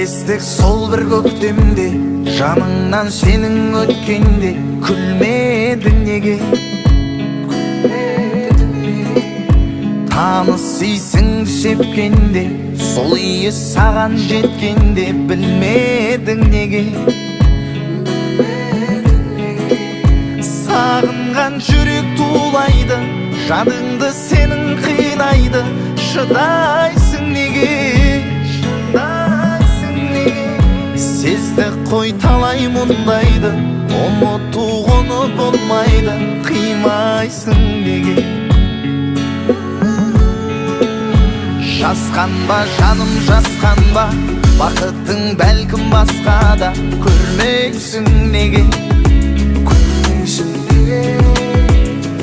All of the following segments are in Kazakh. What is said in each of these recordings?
естік сол бір көктемде, жаныңнан сенің өткенде күлмедің неге? Таныс исіңді шепкенде, сол иі саған жеткенде білмедің неге? Сағынған жүрек тулайды, жадыңды сенің қинайды, шыдайсың неге? Сезді қой талай мұндайды, ұмытуғыны болмайды, қимайсың неге? Жасқанба жаным жасқанба, бақытың бәлкім басқада, көрмейсің неге?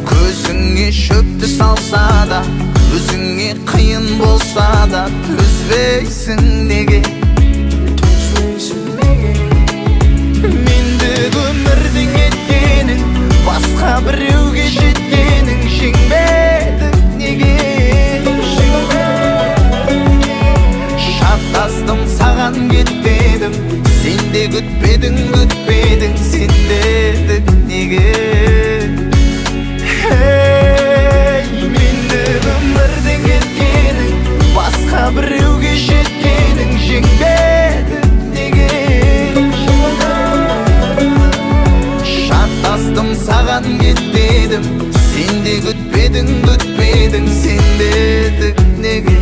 Көзіңе шөпті салса да, өзіңе қиын болса да, төзбейсің неге? Мендік өмірдің еткенің, басқа біреуге жеткенің, жеңбедің неге? Шаттастым саған кетпедім, сен де күтпедің, сен дедің неге? Мендік өмірдің еткенің, басқа біреуге жеткенің, жеңбедің неге? Шаттастым саған кетпедім, сен де күтпедің, сен дедің неге?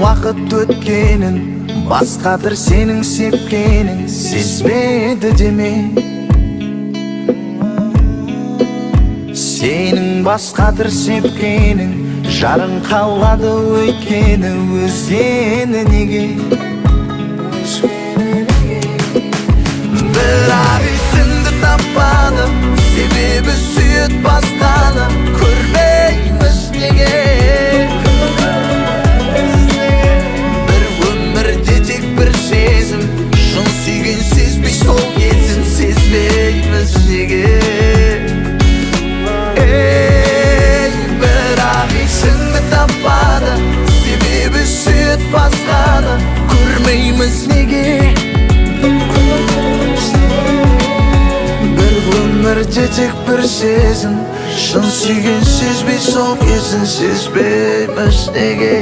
Уақыт өткенін, басқадыр сенің сепкенің, сезбеді деме? Сенің басқадыр сепкенің, жарың қалады өйткені, өзгені неге? Бірақ есіңді таппады, себебі сүйет басқаны, көрмейміз неге? Шын сүйген сезбей сол кезін, сезбейміз неге? Бірақ есіңді таппады, себебі сүйет басқаны, көрмейміз неге? Бір өмірде тек бір сезім, шын сүйген сезбей сол кезін, сезбейміз неге?